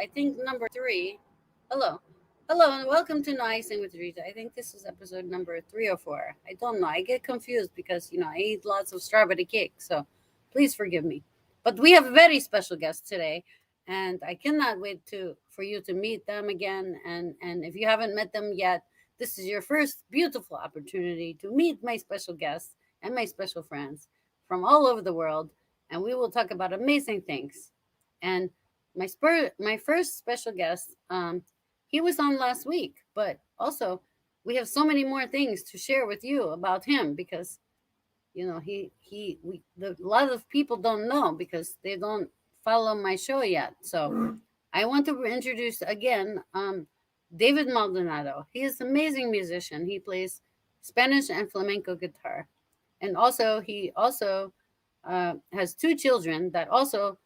I think number 3. Hello. Hello, and welcome to Icing with Dritta. I think this is episode number 3 or 4. I don't know. I get confused because, I eat lots of strawberry cake. So please forgive me. But we have a very special guest today. And I cannot wait for you to meet them again. And if you haven't met them yet, this is your first beautiful opportunity to meet my special guests and my special friends from all over the world. And we will talk about amazing things. And my first special guest, he was on last week, but also we have so many more things to share with you about him because a lot of people don't know because they don't follow my show yet. So I want to introduce again David Maldonado. He is an amazing musician. He plays Spanish and flamenco guitar, and he also has 2 children that also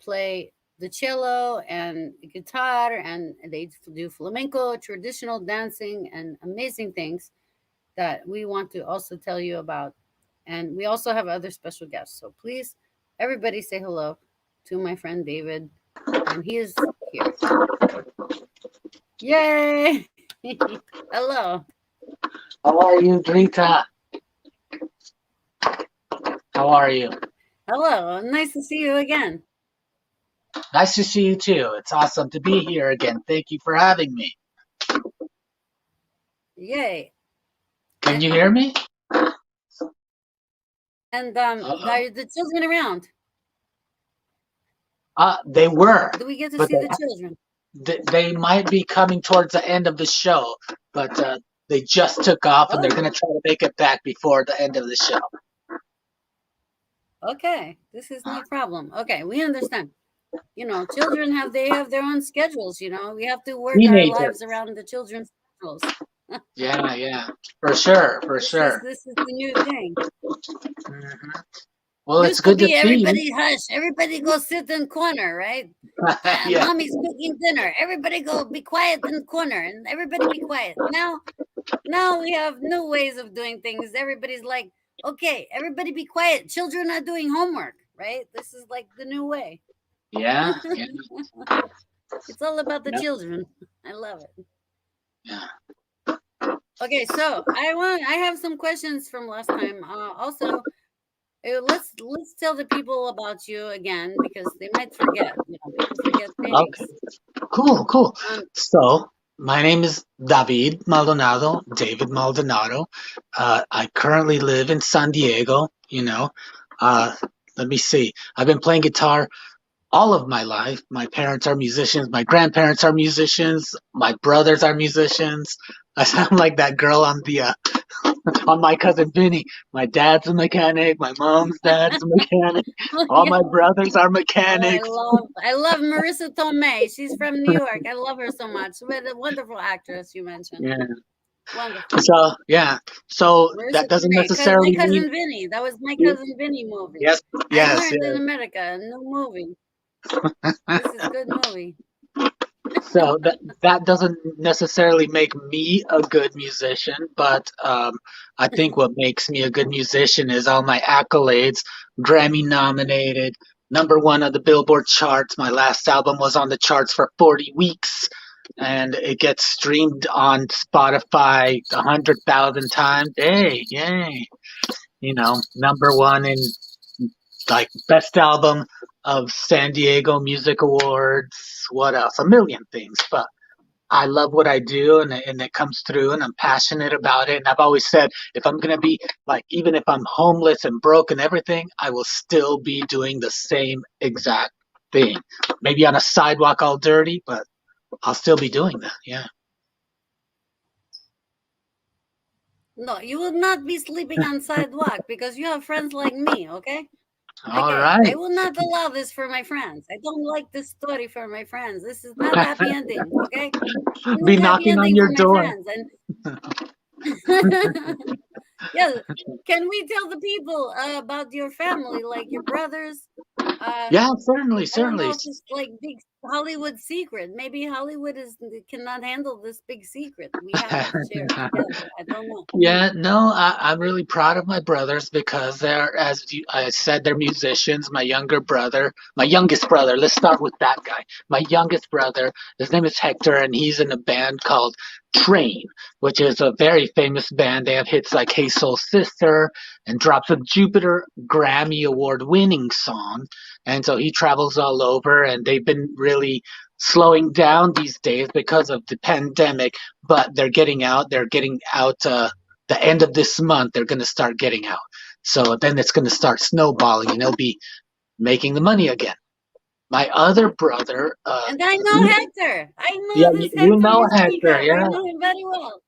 play the cello and guitar, and they do flamenco, traditional dancing, and amazing things that we want to also tell you about. And we also have other special guests. So please, everybody say hello to my friend David. And he is here. Yay! Hello. How are you, Dritta? How are you? Hello. Nice to see you again. Nice to see you too. It's awesome to be here again. Thank you for having me. Yay. Can you hear me? And are the children around? They were. Do we get to see the children? They might be coming towards the end of the show, but they just took off and they're going to try to make it back before the end of the show. Okay, this is no problem. Okay, we understand. Children have their own schedules. We have to work our lives around the children's schedules. Yeah, for sure. This is the new thing. Mm-hmm. Well, it's good to see everybody you. Hush, everybody go sit in corner, right? Yeah. Mommy's cooking dinner. Everybody go be quiet in the corner, and everybody be quiet. Now we have new ways of doing things. Everybody's like, okay, everybody be quiet. Children are doing homework, right? This is like the new way. Yeah. It's all about the children. I love it. Yeah. Okay, so I have some questions from last time. Also, let's tell the people about you again because they might forget. People forget things. Okay. Cool. So my name is David Maldonado. I currently live in San Diego. Let me see. I've been playing guitar all of my life. My parents are musicians. My grandparents are musicians. My brothers are musicians. I sound like that girl on the on My Cousin Vinny. My dad's a mechanic. My mom's dad's a mechanic. All my brothers are mechanics. I love Marissa Tomei. She's from New York. I love her so much. What a wonderful actress you mentioned. Yeah. Wonderful. So Marissa that doesn't Tomei. necessarily My Cousin mean. Vinny. That was My Cousin Vinny movie. Yes. I learned in America, a new movie. This is a good movie. So that doesn't necessarily make me a good musician, but I think what makes me a good musician is all my accolades, Grammy nominated, #1 of the Billboard charts. My last album was on the charts for 40 weeks, and it gets streamed on Spotify 100,000 times. Hey, yay! #1 in like best album of San Diego Music Awards. What else? A million things. But I love what I do, and it comes through, and I'm passionate about it. And I've always said, if I'm gonna be like, even if I'm homeless and broke and everything, I will still be doing the same exact thing. Maybe on a sidewalk all dirty, but I'll still be doing that. Yeah. No, you will not be sleeping on sidewalk because you have friends like me, okay? All Okay, right. I will not allow this for my friends. I don't like this story for my friends. This is not a happy ending, okay? Be Happy knocking on ending your for door. my friends. Yeah, can we tell the people about your family, like your brothers? Yeah, certainly. I don't know if it's like big Hollywood secret. Maybe Hollywood cannot handle this big secret we have shared together. I don't know. Yeah, no, I'm really proud of my brothers because they're, I said, they're musicians. My youngest brother, let's start with that guy. My youngest brother, his name is Hector, and he's in a band called Train, which is a very famous band. They have hits like Hey Soul Sister and Drops of Jupiter, Grammy Award winning song. And so he travels all over, and they've been really slowing down these days because of the pandemic, but they're getting out. They're getting out the end of this month. They're going to start getting out. So then it's going to start snowballing, and they'll be making the money again. My other brother, And I know Hector. I yeah, know this you Hector know you speak Hector, of. I yeah, know him very well.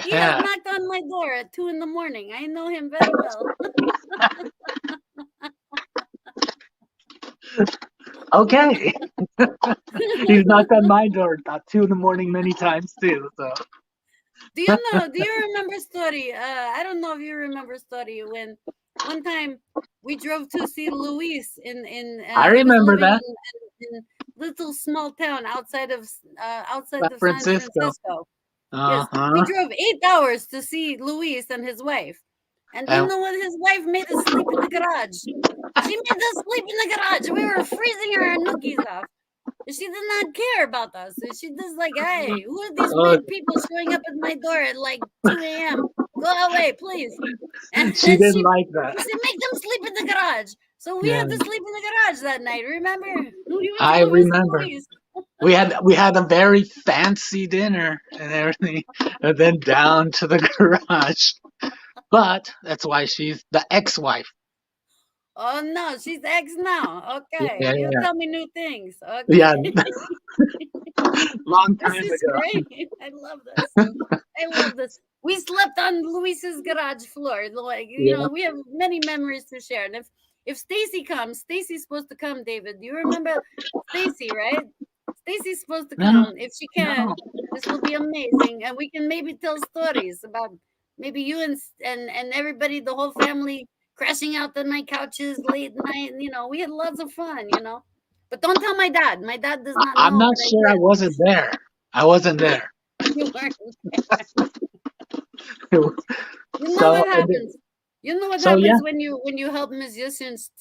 He has yeah, knocked on my door at 2 in the morning. I know him very well. okay. He's knocked on my door about 2 in the morning many times too. So Do you know? Do you remember story? I don't know if you remember story when one time we drove to see Luis in I he was remember living that, in little small town outside San of San Francisco. Francisco. Uh Yes, we huh. drove 8 hours to see Luis and his wife. And do you And know what his wife made us sleep in the garage? She made us sleep in the garage. We were freezing our nookies off. She did not care about us. She just like, hey, who are these oh, weird people showing up at my door at like 2 a.m.? Go away, please. And she didn't she like that. said, make them sleep in the garage. So we Yeah, had to sleep in the garage that night. Remember? We went to I go visit remember. Luis. We had a very fancy dinner and everything, and then down to the garage. But that's why she's the ex-wife. Oh no, she's ex now. Yeah, Okay, yeah, you yeah. tell me new things. Yeah, Okay, long this time is ago. great. I love this. I love this. We slept on Luis's garage floor. Like, Yeah. we have many memories to share. And if Stacy comes, Stacy's supposed to come, David. Do you remember Stacy, right? Stacy's supposed to No, come. If she no. can, this will be amazing. And we can maybe tell stories about maybe you and everybody, the whole family crashing out on my couches late night. We had lots of fun. But don't tell my dad. My dad does not I'm know not what I sure. I did. wasn't there. I wasn't there. You weren't. You know So, what happens. You know what so yeah, happens when you help musicians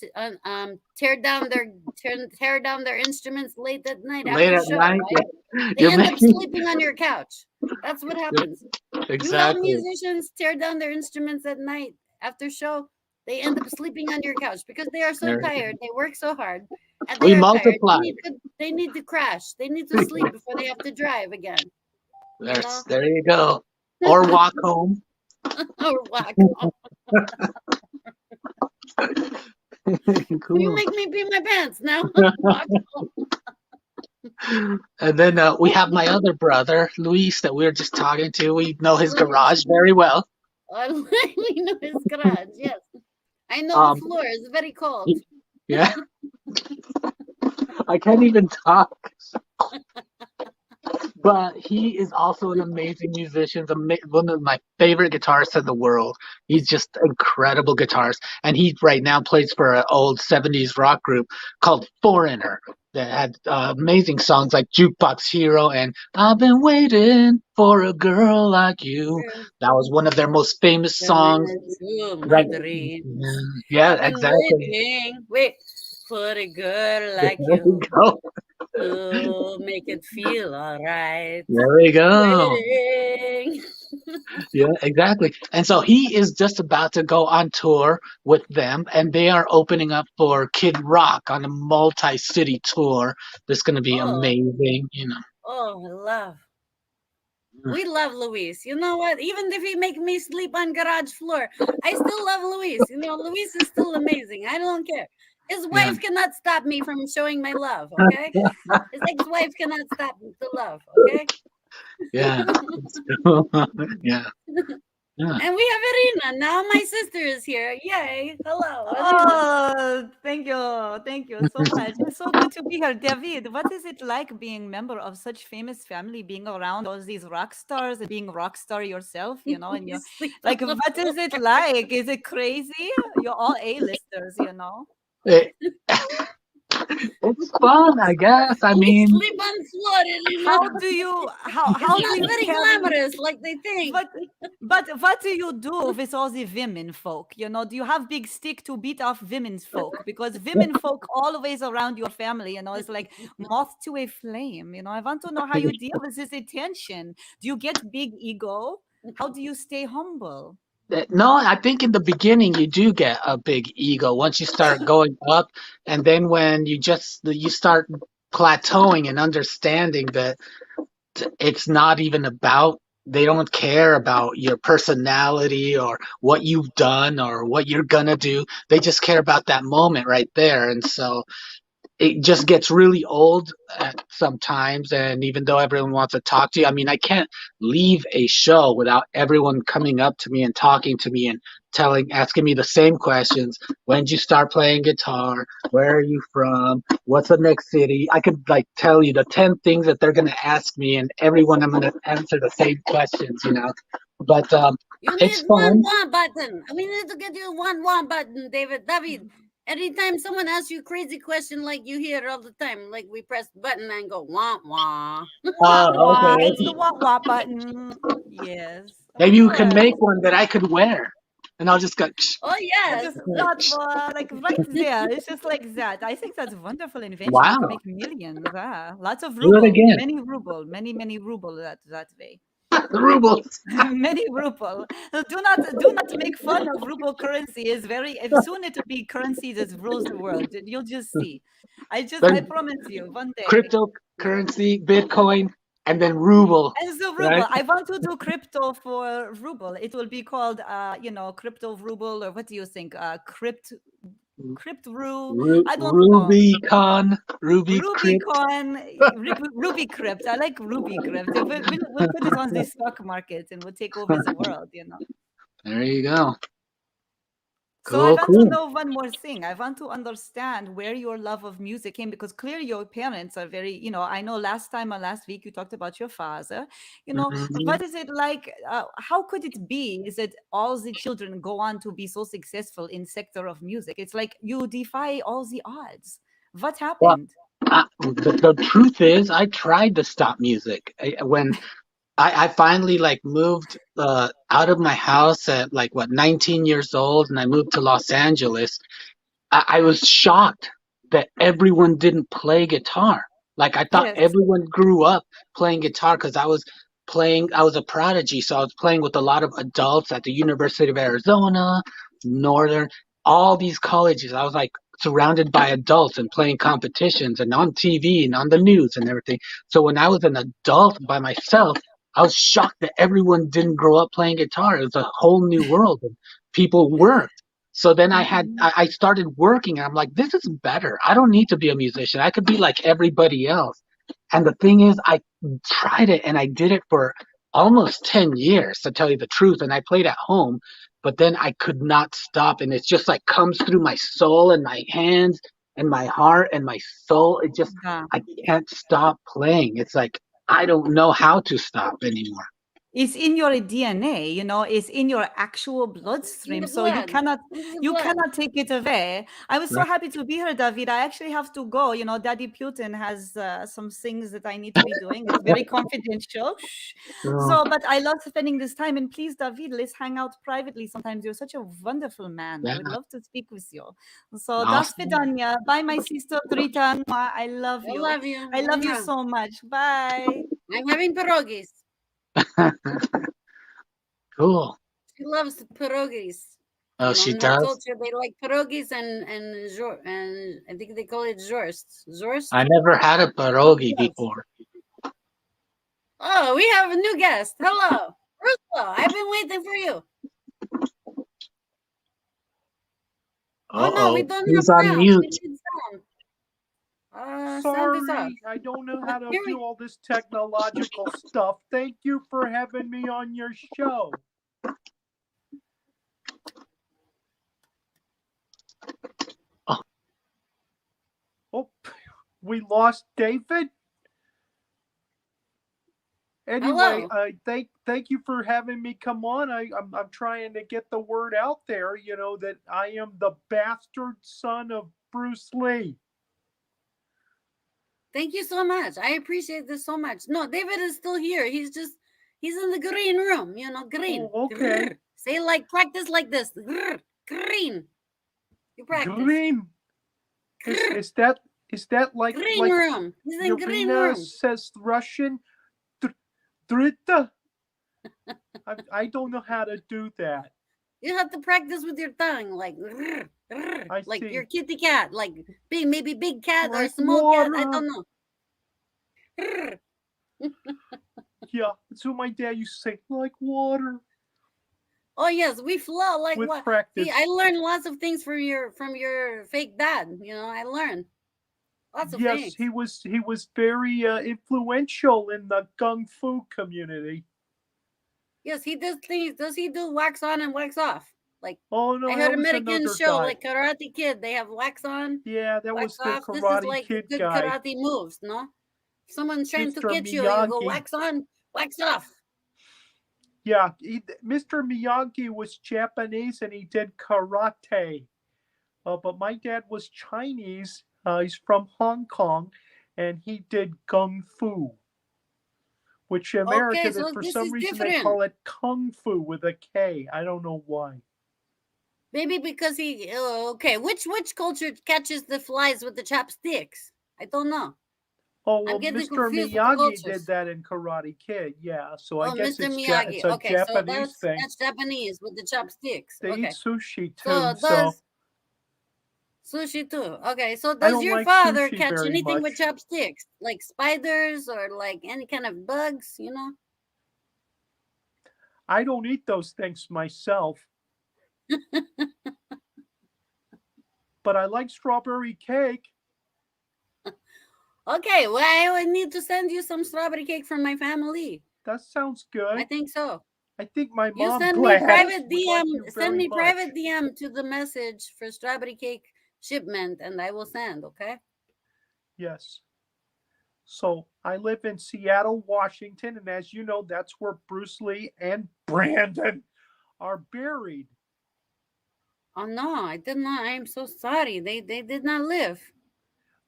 tear down their instruments late at night late after at show, night, right? yeah, They you're end up making sleeping on your couch. That's what happens. You help exactly. musicians tear down their instruments at night after show. They end up sleeping on your couch because they are so There, tired. They work so hard, and they we are tired. They multiply. need to. They need to crash. They need to sleep before they have to drive again. You know, There you go. Or walk home. or walk. You Cool. make me pee my pants now. And then we have my other brother, Luis, that we were just talking to. We know his Luis. garage very well. I know his garage. Yes, I know the Um, floor is very cold. he- yeah, I can't even talk. But he is also an amazing musician, one of my favorite guitarists in the world. He's just incredible guitarist, and he right now plays for an old '70s rock group called Foreigner that had amazing songs like Jukebox Hero and I've Been Waiting for a Girl Like You. That was one of their most famous Coming songs. into my Right? dreams. Yeah, I've been exactly. wait for a girl There like we you go. to make it feel alright. There we go. Waiting. Yeah, exactly. And so he is just about to go on tour with them, and they are opening up for Kid Rock on a multi-city tour. That's going to be Oh, amazing. I love. We love Luis. You know what? Even if he make me sleep on garage floor, I still love Luis. Luis is still amazing. I don't care. His Yeah, wife cannot stop me from showing my love. Okay, his ex-wife cannot stop the love. Okay. yeah, yeah, yeah. And we have Iryna. Now my sister is here. Yay. Hello, Iryna. Oh, thank you so much. It's so good to be here. David, what is it like being member of such famous family, being around all these rock stars and being rock star yourself, and We you sleep on like the what is floor. it like? Is it crazy? You're all A-listers. Eh, It's fun, I guess. I We mean, sleep on floor, you know. How do you how It's do not you very carry glamorous like they think. but what do you do with all the women folk? You know, do you have big stick to beat off women's folk? Because women folk always around your family, you know, it's like moth to a flame. You know, I want to know how you deal with this attention. Do you get big ego? How do you stay humble? no, I think in the beginning you do get a big ego once you start going up, and then when you start plateauing and understanding that it's not even about they don't care about your personality or what you've done or what you're gonna do. They just care about that moment right there. And so it just gets really old at sometimes. And even though everyone wants to talk to you, I mean, I can't leave a show without everyone coming up to me and talking to me and asking me the same questions. When did you start playing guitar? Where are you from? What's the next city? I could like tell you the 10 things that they're going to ask me, and everyone I'm going to answer the same questions, you know. But You it's need fun. one button. We need to get you one button, David. Anytime someone asks you a crazy question like you hear all the time, like we press button and go wah wah. Wah Oh, wah. It's okay. the wah wah button. Yes, of Maybe you can course. make one that I could wear, and I'll just go. Oh And yes. just that like right there. It's just like that. I think that's a wonderful invention. You can Wow, make millions. Ah, lots of do it ruble, again. many ruble that way. The rubles. Many ruble. Do not make fun of ruble currency. Is very soon it will be currency that rules the world. You'll just see. I Then promise you one day. cryptocurrency, Bitcoin, and then ruble, And the ruble, right? I want to do crypto for ruble. It will be called, crypto ruble, or what do you think? Crypt ru. I don't know. Rubicon, Ruby Crypt. Rubycoin, Ruby Crypt. I like Ruby Crypt. We'll put it on the stock market and we'll take over the world, you know. There you go. So I Cool, want to cool. know one more thing. I want to understand where your love of music came because clearly your parents are very, I know last time or last week you talked about your father. Mhm. What is it like? How could it be? Is it all the children go on to be so successful in sector of music? It's like you defy all the odds. What Well, happened? the truth is, I tried to stop music when I finally like moved out of my house at like what 19 years old, and I moved to Los Angeles. I was shocked that everyone didn't play guitar. Like I thought Yes. everyone grew up playing guitar because I was a prodigy, so I was playing with a lot of adults at the University of Arizona, Northern, all these colleges. I was like surrounded by adults and playing competitions and on TV and on the news and everything. So when I was an adult by myself, I was shocked that everyone didn't grow up playing guitar. It was a whole new world and people worked. So then Mhm. I started working and I'm like, this is better. I don't need to be a musician. I could be like everybody else. And the thing is, I tried it and I did it for almost 10 years to tell you the truth. And I played at home, but then I could not stop. And it's just like comes through my soul and my hands and my heart and my soul. Yeah. I can't stop playing. It's like, I don't know how to stop anymore. It's in your DNA, it's in your actual In bloodstream. the So you blood. cannot In the you blood. cannot take it away. I was so Right? happy to be here, David. I actually have to go. Daddy Putin has some things that I need to be doing. It's very confidential. Shh. So, So, but I love spending this time. And please, David, let's hang out privately sometimes. You're such a wonderful man. I yeah, would love to speak with you. So, das awesome. vidanya. Bye, my sister Dritta. Mwah. I love I you. love you. I love you Mwah. so much. Bye. I'm having pierogies. Cool. She loves pierogies. Oh, she In her does? culture, they like pierogies and I think they call it zhorst. I Zhorst. never had a pierogi Yes. before. Oh, we have a new guest. Hello, Bruce Lowe. I've been waiting for you. Oh no, we Uh-oh. don't have He's on sound. We mute. need sound. Sound is off. Sorry, I don't know how to Here do we. all this technological stuff. Thank you for having me on your show. Oh, Oh, we lost David. Anyway, Hello. thank you for having me come on. I'm trying to get the word out there. That I am the bastard son of Bruce Lee. Thank you so much. I appreciate this so much. No, David is still here. He's in the green room. Green. Oh, okay. Grrr. Say practice like this. Grrr. Green. You practice. Green. Is that like Green room. He's in green Iryna room. says Russian? Dritta. I don't know how to do that. You have to practice with your tongue, like grrr, grrr, I like see. your kitty cat, like maybe big cat or Like small cat. I water. don't know. Grrr. Yeah, that's what my dad used to say. Like water. Oh yes, we flow like With what? practice. See, I learned lots of things from your fake dad. I learned lots of Yes, things. he was very influential in the kung fu community. Yes, he does things. Does he do wax on and wax off? Like Oh no, I that heard was American another show guy. like Karate Kid. They have wax on, Yeah, that wax was the off. This is Karate like Kid good guy. karate moves, no? If someone's trying to Mr. get you, you go Miyagi. wax on, wax off. Yeah, Mr. Miyagi was Japanese and he did karate. But my dad was Chinese. He's from Hong Kong, and he did kung fu, which America, so for this some is reason, they different. call it kung fu with a K. I don't know why. Maybe because he which culture catches the flies with the chopsticks? I don't know. Oh, well, I'm getting Mr. confused with the Miyagi cultures. did that in Karate Kid. Yeah, so I guess Mr. it's Miyagi. it's a Okay, so Japanese thing. that's Japanese with the chopsticks. They Okay, eat sushi too, so so does sushi too. Okay, so I does don't your like father sushi catch very anything with much. chopsticks, like spiders or like any kind of bugs? I don't eat those things myself. But I like strawberry cake. Okay, well, I would need to send you some strawberry cake from my family. That sounds good. I think so. I think my You mom send me private would like you DM. Send very me much. private DM to the message for strawberry cake shipment, and I will send. Okay. Yes. So I live in Seattle, Washington, and as you know, that's where Bruce Lee and Brandon are buried. Oh no, I did not. I am so sorry. They did not live.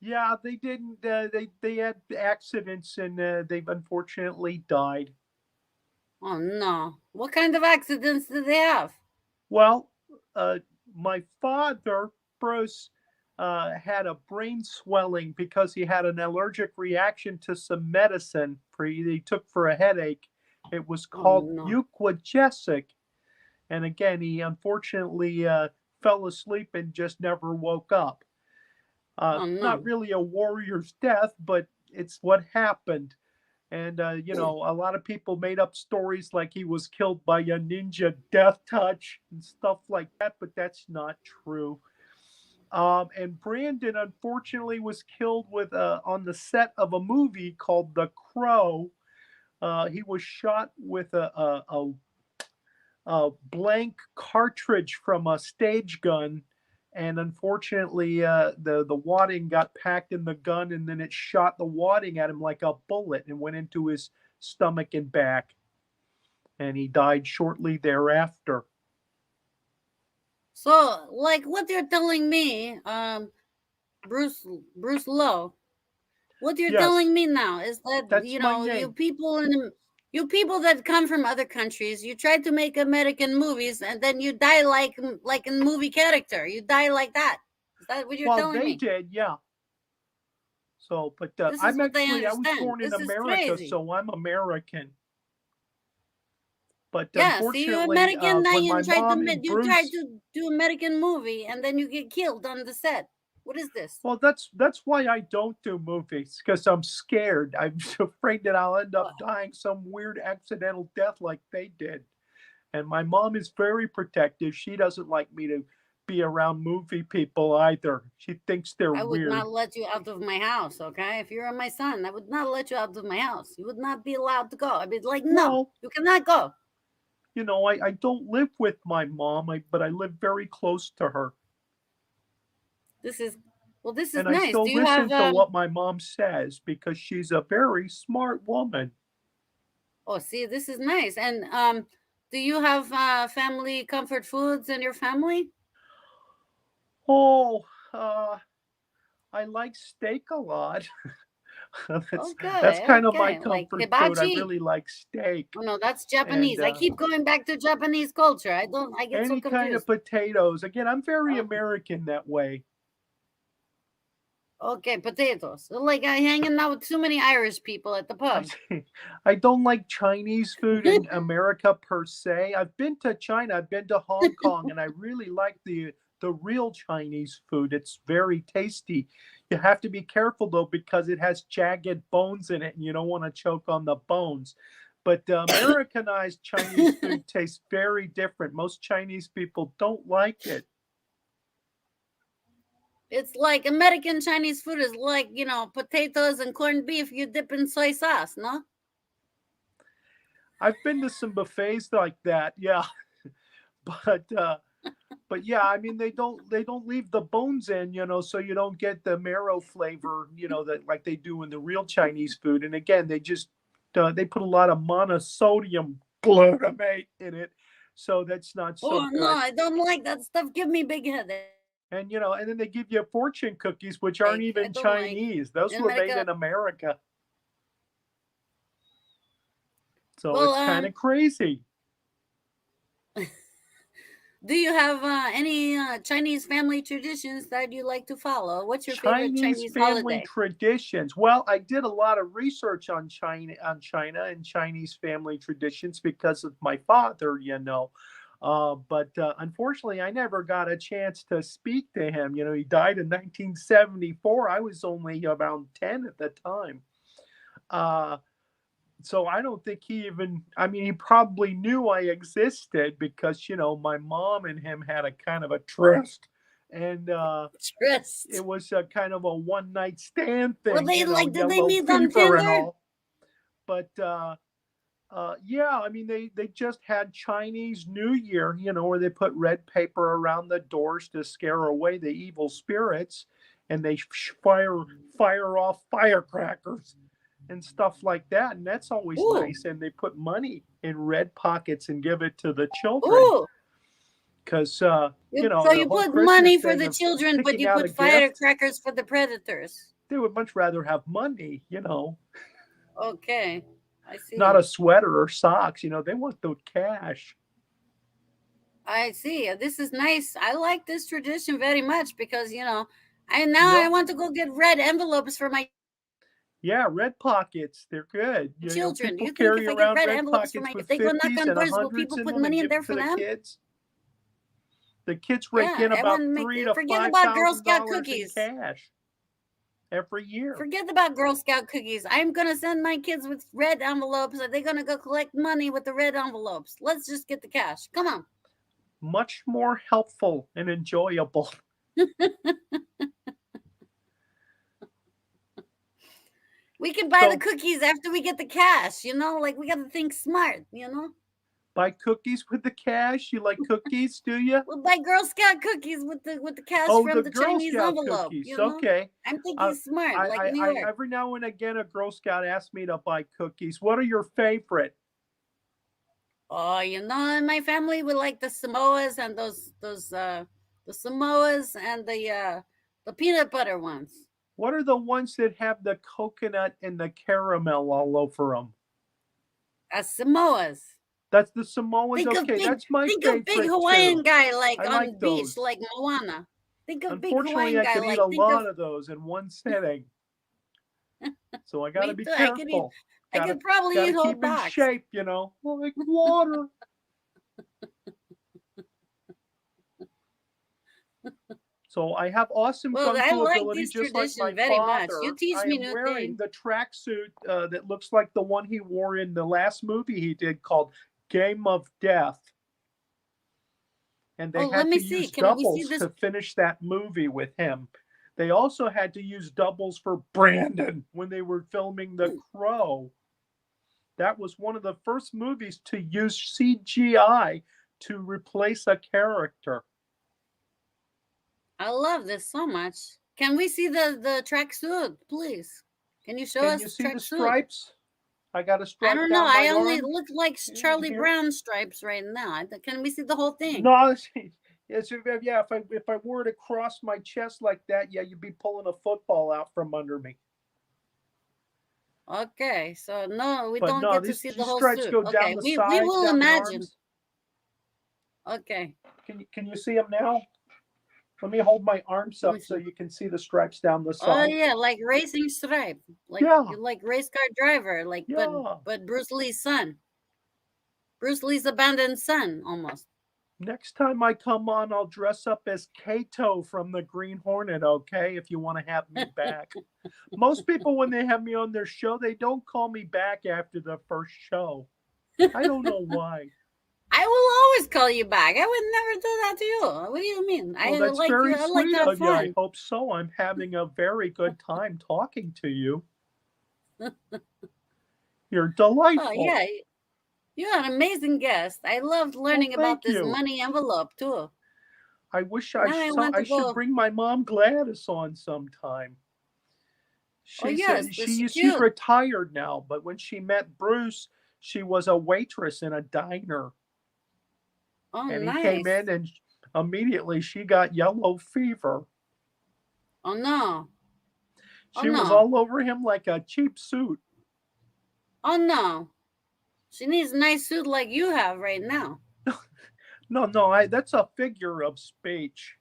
Yeah, they didn't. They had accidents and they've unfortunately died. Oh no. What kind of accidents did they have? Well, my father, Bruce, had a brain swelling because he had an allergic reaction to some medicine he took for a headache. It was called Euquagesic. And again, he unfortunately fell asleep and just never woke up. Not really a warrior's death, but it's what happened. And, a lot of people made up stories like he was killed by a ninja death touch and stuff like that, but that's not true. And Brandon, unfortunately, was killed on the set of a movie called The Crow. He was shot with a blank cartridge from a stage gun. And unfortunately, the wadding got packed in the gun, and then it shot the wadding at him like a bullet and went into his stomach and back. And he died shortly thereafter. So, like what you're telling me, Bruce Lowe, what you're telling me now is that you people that come from other countries, you try to make American movies, and then you die like a movie character. You die like that. Is that what you're telling me? Well, they did, yeah. So, but I was born in America, so I'm American. But unfortunately, you're American. Now you try to do American movie, and then you get killed on the set. What is this? Well, that's why I don't do movies, because I'm scared. I'm afraid that I'll end up dying some weird accidental death like they did. And my mom is very protective. She doesn't like me to be around movie people either. She thinks they're weird. I would not let you out of my house, okay? If you're my son, I would not let you out of my house. You would not be allowed to go. I'd be like, no, you cannot go. I don't live with my mom, but I live very close to her. This is nice. And I still listen to what my mom says because she's a very smart woman. Oh, see, this is nice. And do you have family comfort foods in your family? Oh, I like steak a lot. That's Okay, kind of my okay. Like comfort food. I hibachi. really like steak Oh no, that's and Japanese. I keep going back to Japanese culture. I get so any kind of confused. potatoes. Again, I'm very Uh, American that way. okay, potatoes. Like I hanging out with too many Irish people at the I pub. I don't like Chinese food in America per se. I've been to China, I've been to Hong Kong, and I really like the real Chinese food. It's very tasty. You have to be careful though because it has jagged bones in it, and you don't want to choke on the bones. But Americanized Chinese food tastes very different. Most Chinese people don't like it. It's like American Chinese food is like, potatoes and corned beef you dip in soy sauce, no? I've been to some buffets like that, yeah. But but yeah, I mean they don't leave the bones in, so you don't get the marrow flavor, that like they do in the real Chinese food. And again, they put a lot of monosodium glutamate in it, so that's not so Oh no, good. I don't like that stuff. Give me big headache. And then they give you fortune cookies, which aren't I even don't like Chinese. Those in were made America. in America. So Well, it's kind of crazy. do you have any Chinese family traditions that you like to follow? What's your favorite Chinese Chinese family holiday? traditions. Well, I did a lot of research on China and Chinese family traditions because of my father. But unfortunately, I never got a chance to speak to him. He died in 1974. I was only around 10 at the time. Uh, so I don't think he probably knew I existed because, my mom and him had a kind of a tryst. And Trust. it was a kind of a one night stand Were thing, they like? Did they yellow meet on fever and Tinder? all. But yeah, I mean they just had Chinese New Year, where they put red paper around the doors to scare away the evil spirits, and they fire off firecrackers and stuff like that, and that's always Ooh, nice. And they put money in red pockets and give it to the children ooh. because So the you whole put Christmas money for thing the of children, but picking you out a put gift. firecrackers for the predators. They would much rather have money. Okay, I Not see. a sweater or socks. They want the cash. I see. This is nice. I like this tradition very much because I Yep. want to go get red envelopes for my Yeah, red pockets. They're good. children. Do People you think if carry I get around red red envelopes for pockets my, if with they go knock 50s on and doors, will 100s people in put them and money in give there them to for the them? kids. The kids rake Yeah, in I want about to make. $3,000 to Forget about Girl Scout $5,000 in cookies. cash every year. Forget about Girl Scout cookies. I'm gonna send my kids with red envelopes. Are they gonna go collect money with the red envelopes? Let's just get the cash. Come on. Much more helpful and enjoyable. We can buy the So cookies after we get the cash. Like we gotta think smart. buy cookies with the cash. You like cookies, do you? We'll buy Girl Scout cookies with the cash Oh, from the the Girl Chinese Scout envelope. cookies. Okay. I'm thinking Uh, smart, I, like I, New I York. every now and again a Girl Scout asks me to buy cookies. What are your favorite? Oh, in my family we like the Samoas and the Samoas and the peanut butter ones. What are the ones that have the coconut and the caramel all over them? Samoas. That's the Samoas. Think of Okay, big, that's my think of big favorite Hawaiian too. guy like I on like the beach, those. like Moana. Think of big Unfortunately, Hawaiian I guy could eat like a think of lot of those in one sitting. So I got to me be too. careful. I Got to could probably got to eat whole keep in box. shape, like water. So I have awesome Well, kung I fu like ability, this just like my tradition very much. You father. teach I me am new wearing things. the tracksuit that looks like the one he wore in the last movie he did called Game of Death. And they Oh, let had me to see. use Can we see doubles this? to finish that movie with him. They also had to use doubles for Brandon when they were filming The Crow. That was one of the first movies to use CGI to replace a character. I love this so much. Can we see the tracksuit, please? Can you show Can us you the see the tracksuit? stripes? I got a I stripe don't know. down my I only arm. look like Charlie Here. Brown stripes right now. Can we see the whole thing? No, yeah. If I were to cross my chest like that, yeah, you'd be pulling a football out from under me. Okay, so no, we But don't no, get to these see the whole stripes suit. go Okay, down the we sides, will down the imagine. arms. Okay, Can you see them now? Let me hold my arms let me up so see. you can see the stripes down the Oh side. yeah, like racing stripe, like Yeah, you like race car driver, like yeah. but Bruce Lee's son, Bruce Lee's abandoned son, almost. Next time I come on, I'll dress up as Kato from the Green Hornet, okay? If you want to have me back. Most people, when they have me on their show, they don't call me back after the first show. I don't know why. I will always call you back. I would never do that to you. What do you mean? Well, I that's like you. very I like sweet to have of you. I fun. hope so. I'm having a very good time talking to you. You're Oh delightful. yeah, you're an amazing guest. I loved learning about thank this you. money envelope too. I wish Now I want I to should go. bring my mom Gladys on sometime. Oh yes, this is She's cute. retired now, but when she met Bruce, she was a waitress in a diner. Oh And he came nice. in and immediately she got yellow fever. Oh no. Oh She was no. all over him like a cheap suit. Oh no. She needs a nice suit like you have right now. No, that's a figure of speech.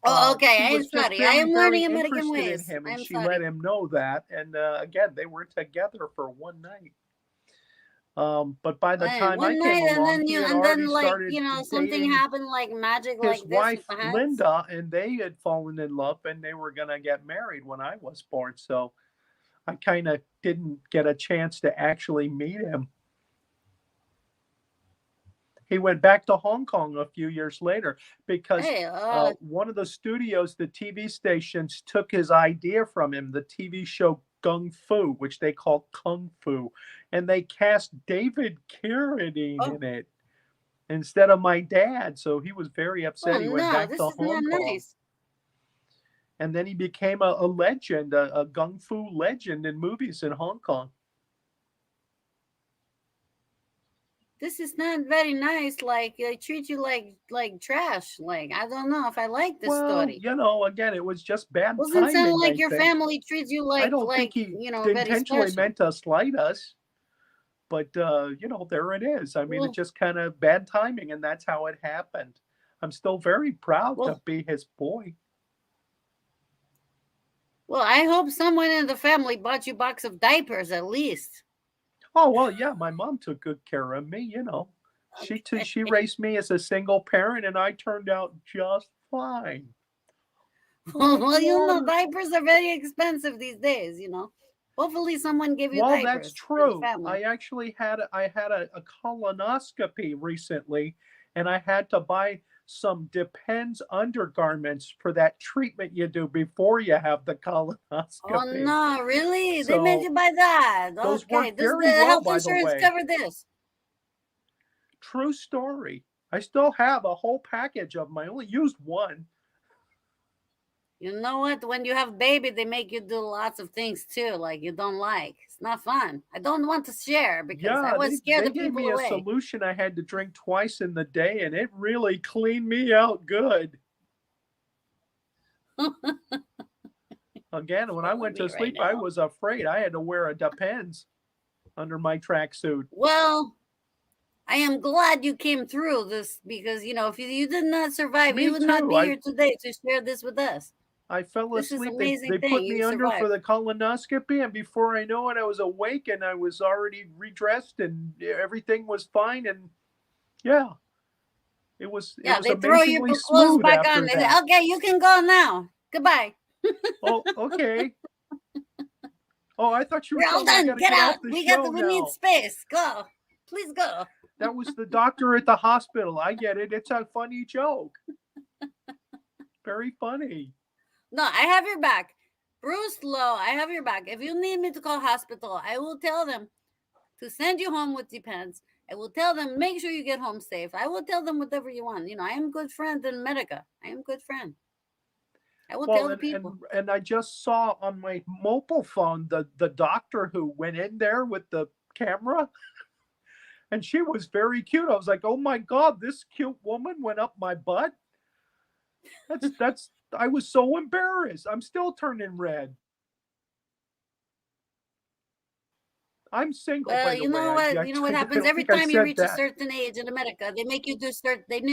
Oh, okay. She I'm was just sorry. I very, am very learning American interested in ways. him, and I'm she let sorry. him know that. And again, they were together for one night. But by the Man, time I one came night and along, then he you had and then already like started something dating happened like magic his like this with wife the hats. Linda, and they had fallen in love, and they were gonna get married when I was born. So I kind of didn't get a chance to actually meet him. He went back to Hong Kong a few years later because Hey, one of the studios, the TV stations, took his idea from him, the TV show Gung Fu, which they call Kung Fu, and they cast David Carradine oh, in it instead of my dad. So he was very oh upset. He went no, back this to is not Hong Kong. nice. And then he became a legend, a Gung Fu legend in movies in Hong Kong. This is not very nice. Like they treat you like trash. Like I don't know if I like this Well, story. again, it was just bad Doesn't sound timing, like I your think. family treats you I don't think like he very intentionally special. meant to slight us, but there it is. I mean, it's Well, just kind of bad timing, and that's how it happened. I'm still very proud to well, be his boy. well. I hope someone in the family bought you a box of diapers at least. Oh well, yeah, my mom took good care of me. She raised me as a single parent, and I turned out just fine. Well, diapers are very expensive these days. Hopefully someone gave you Well, that's diapers for the true. family. I actually had a colonoscopy recently, and I had to buy some Depends undergarments for that treatment you do before you have the Oh colonoscopy. no, really? They made So you buy that? those Okay, work does very the well, health by the insurance way. cover this? True story. I still have a whole package of them. I only used one. You know what? When you have baby, they make you do lots of things too, like you don't like. It's not fun. I don't want to share because I Yeah, was scared they the gave people me a away. solution I had to drink twice in the day, and it really cleaned me out good. Again, when I went to sleep, I was afraid. I had to wear a Depends under my tracksuit. Well, I am glad you came through this because if you did not survive, Me you would not too. be here today to share this with us. I fell This is asleep. amazing They put thing. me You under for survived. the colonoscopy, and before I know it, I was awake and I was already redressed, and everything was fine. And yeah, it was They throw your amazingly clothes smooth back on. after They say, that. okay, you can go now. Goodbye. Oh, okay. Oh, I thought you were We're all telling me I done. got to Get get out. off the We show need now. space. Go. Please go. That was the doctor at the hospital. I get it. It's a funny joke. Very funny. No, I have your back. Bruce Lowe, I have your back. If you need me to call hospital, I will tell them to send you home with Depends. I will tell them, make sure you get home safe. I will tell them whatever you want. I am good friend in Medica. I am good friend. I will tell the people. And I just saw on my mobile phone the doctor who went in there with the camera, and she was very cute. I was like, oh my God, this cute woman went up my butt. I was so embarrassed. I'm still turning red. I'm single, Well, by the you know way. what? You know what I happens don't every think I time you said reach a that. certain age in America. They make you do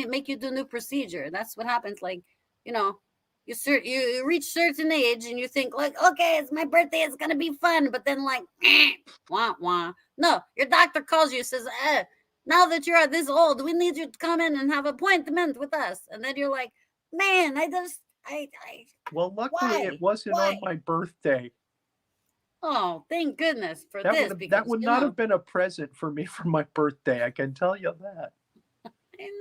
make you do new procedure. That's what happens. Like, you know, you reach certain age and you think like, okay, it's my birthday, it's gonna be fun. But then like, wah wah. No, your doctor calls you, says, now that you're this old, we need you to come in and have an appointment with us. And then you're like, man, I Well, luckily it wasn't why? on my birthday. Oh, thank goodness for That this, would because you not know. have been a present for me for my birthday. I can tell you that.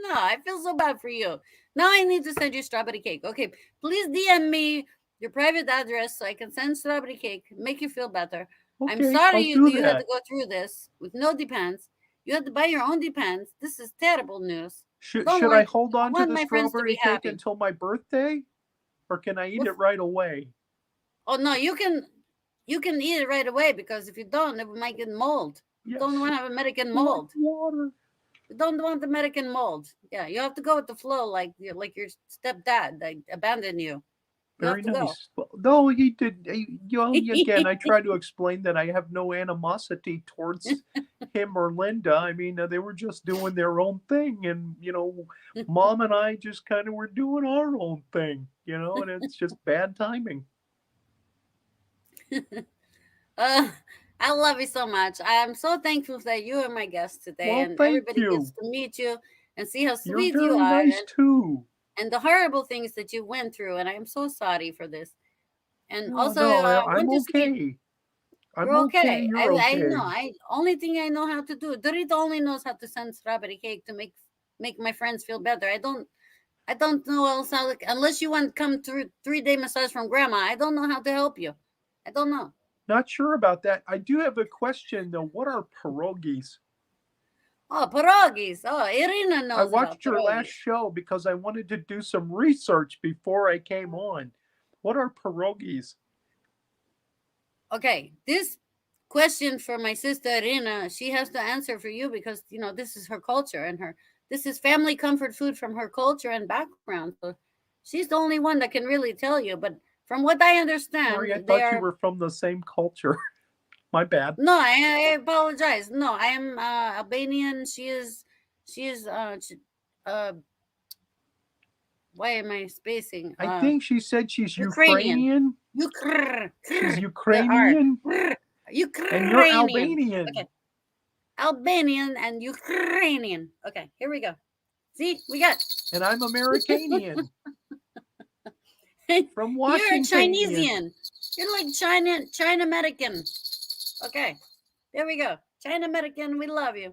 No, I feel so bad for you. Now I need to send you strawberry cake. Okay, please DM me your private address so I can send strawberry cake, make you feel better. I'm Okay, sorry I'll do you had to that. go through this with no depends. You had to buy your own depends. This is terrible news. Don't Should worry, I hold I on to want the my friends to strawberry be cake happy. until my birthday, or can I eat Well, it right away? Oh no, you can eat it right away, because if you don't, it might get mold. You Yes. don't want to have American Like mold. water. You don't want the American mold. Yeah, you have to go with the flow, like your stepdad that abandoned you. You Very have to go. nice. Well, no, he did. Again, I try to explain that I have no animosity towards him or Linda. I mean, they were just doing their own thing, and Mom and I just kind of were doing our own thing, and it's just bad timing. I love you so much. I am so thankful that you are my guest today, Well, and thank everybody you. gets to meet you and see how You're sweet you very are, nice too. and the horrible things that you went through. And I am so sorry for this. And No, also, no, I I'm want to see okay. I'm you're okay. okay. You're I know. okay. I only thing I know how to do. Dritta only knows how to send strawberry cake to make my friends feel better. I don't know else how unless you want to come through 3-day massage from grandma. I don't know how to help you. I don't know. Not sure about that. I do have a question though. What are pierogies? Oh, pierogies. Oh, Iryna knows I about watched your last pierogies. show because I wanted to do some research before I came on. What are pierogies? Okay, this question for my sister Iryna, she has to answer for you, because this is her culture, and this is family comfort food from her culture and background. So she's the only one that can really tell you. But from what I understand, Sorry, I they thought you are. were from the same culture. My bad. No, I apologize. No, I am Albanian. She is. Uh, why am I spacing? I think she said she's Ukrainian. Ukrainian. She's Ukrainian. And you're Ukrainian. Albanian. Okay. Albanian and Ukrainian. Okay, here we go. See, we got. And I'm Americanian. From Washington. You're a Chinesian. You're like China American. Okay, there we go. China American, we love you.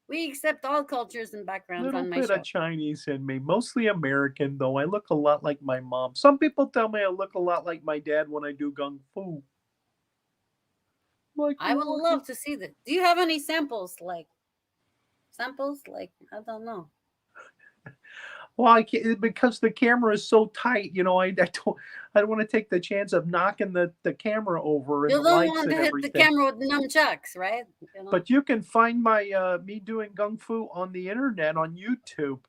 We accept all cultures and backgrounds Little on my bit show. of Chinese in me, mostly American though. I look a lot like my mom. Some people tell me I look a lot like my dad when I do gung fu. Like, I would love to see that. Do you have any samples? Like I don't know. Well, I can't, because the camera is so tight. I don't want to take the chance of knocking the camera over and You the don't lights want and to hit everything. the camera with nunchucks, right? But you can find my me doing gung fu on the internet on YouTube.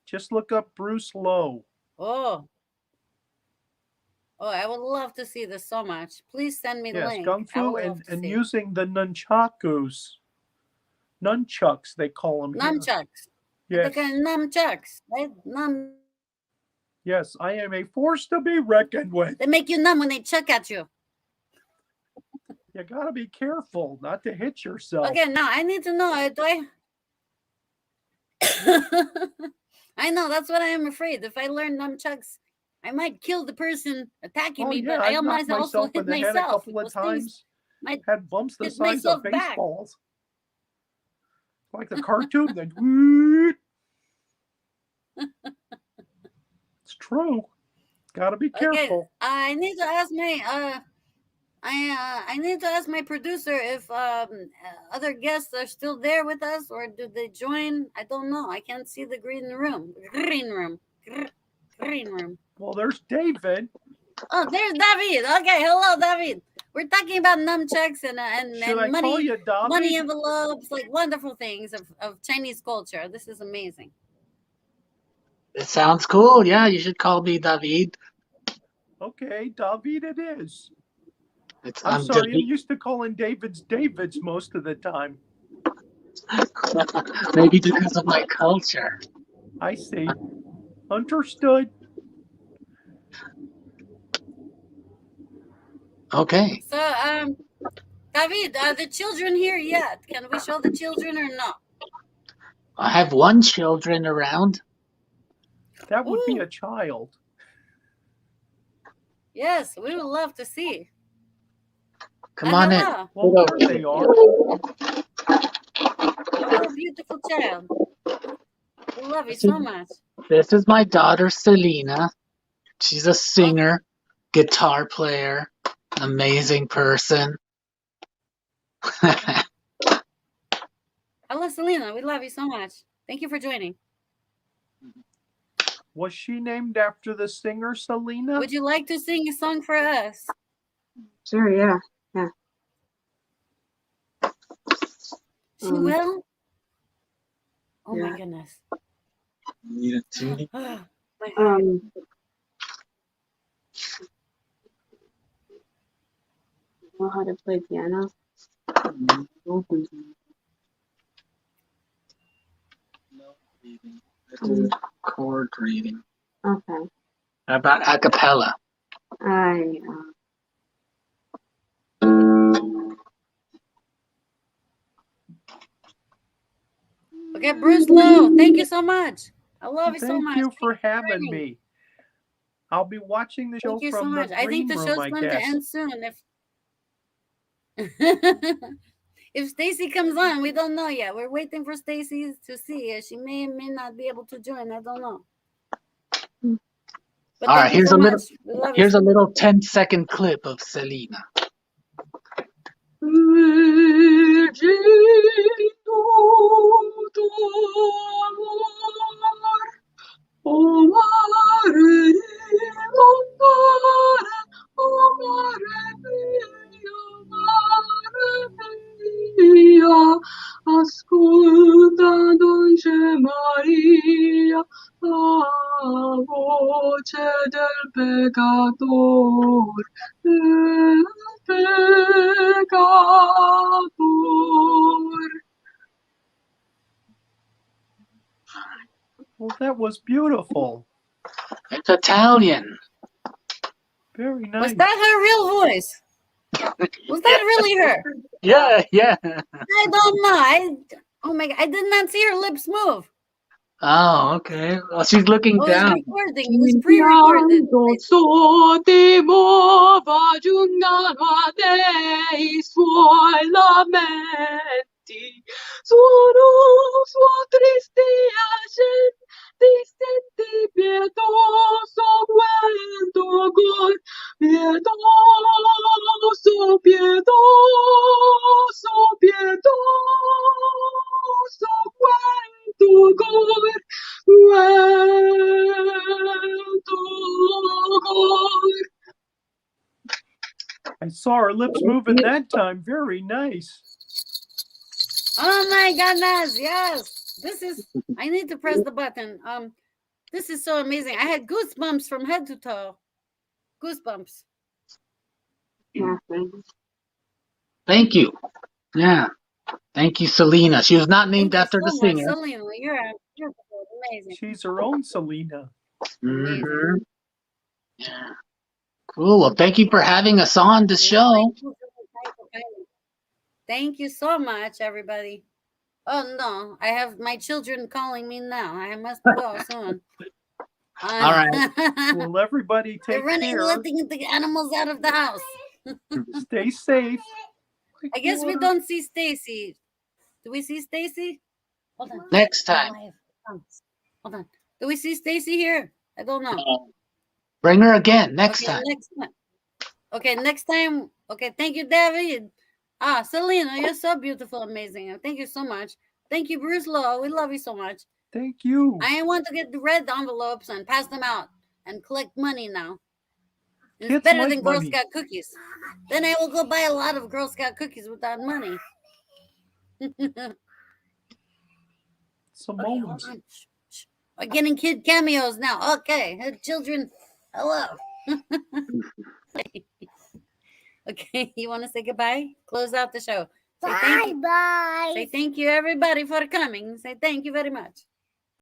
Just look up Bruce Lowe. Oh, I would love to see this so much. Please send me the Yes, link. gung I fu would love to and see. using the nunchakus. Nunchucks, they call them. Nunchucks. Yes. Nunchucks, right? Yes, I am a force to be reckoned with. They make you numb when they chuck at you. You gotta be careful not to hit yourself. Okay, now I need to know. Do I? I know, that's what I am afraid. If I learn nunchucks, I might kill the person attacking me, but I I've knocked might also myself in hit the head a myself. couple of Those things times. might Had bumps the hit size of myself back. baseballs. Like the cartoon. Then, it's true. Gotta be Okay, careful. I need to ask my I need to ask my producer if other guests are still there with us, or do they join? I don't know. I can't see the green room. Green room. Well, there's David. Oh, there's David. Okay, hello, David. We're talking about nunchucks and Should I call money, you David? money envelopes, like wonderful things of Chinese culture. This is amazing. It sounds cool. Yeah, you should call me David. Okay, David it is. I'm sorry, I'm used to calling Davids most of the time. Maybe because of my culture. I see. Understood. Okay. So, David, are the children here yet? Can we show the children or not? I have one children around. That would be Ooh. a child. Yes, we would love to see. Come on in. Hello. Well, there they are. Hello, beautiful child. We love you so much. This is my daughter, Selena. She's a singer, guitar player, amazing person. Hello, Selena. We love you so much. Thank you for joining. Was she named after the singer Selena? Would you like to sing a song for us? Sure, yeah. She will? Oh yeah. my goodness. Need a tuning? My heart. Know how to play piano? No reading. I do chord reading. Okay. How about a cappella? Okay, Bruce Lowe, thank you so much. I love you so much. Thank you for having me. I'll be watching the show Thank you so from much. the I think green the room, show's I going to guess. end soon. If Stacy comes on, we don't know yet. We're waiting for Stacy to see. She may or may not be able to join. I don't know. But All right, here's a little 10-second clip of Selena. Ascolta, dolce Maria, la voce del peccator, peccator. Well, that was beautiful. It's Italian. Very nice. Was that her real voice? Was that really her? Yeah. I don't know. Oh my God, I did not see her lips move. Oh, okay. Well, she's looking down. It was recording. It was pre-recorded. Sotto muova giungano dei suoi lamenti, suo tristi accenti, senti pietoso quanto cor, pietoso, quanto cor, I saw her lips moving that time. Very nice. Oh my goodness, yes. I need to press the button. This is so amazing. I had goosebumps from head to toe. Goosebumps. Thank you. Yeah. Thank you, Selena. She was not named Thank after you the so much, singer. Selena. You're amazing. She's her own Selena. Mm-hmm. Yeah. Cool. Well, thank you for having us on the show. Thank you so much, everybody. Oh no, I have my children calling me now. I must go soon. All right. Well, everybody They're take running, care. letting the animals out of the house. Stay safe. I guess we don't see Stacy. Do we see Stacy? Hold on. Next time. Hold on. Do we see Stacy here? I don't know. Bring her again next time. Okay, next time. Okay, thank you, David. Selena, you're so beautiful, amazing. Thank you so much. Thank you, Bruce Lowe. We love you so much. Thank you. I want to get the red envelopes and pass them out and collect money now. It's Kids better like than Girl money. Scout cookies. Then I will go buy a lot of Girl Scout cookies with that money. Some moments. Hold on. We're getting kid cameos now. Okay, children, hello. Okay, you want to say goodbye? Close out the show. Say Bye thank you. bye. Say thank you, everybody, for coming. Say thank you very much.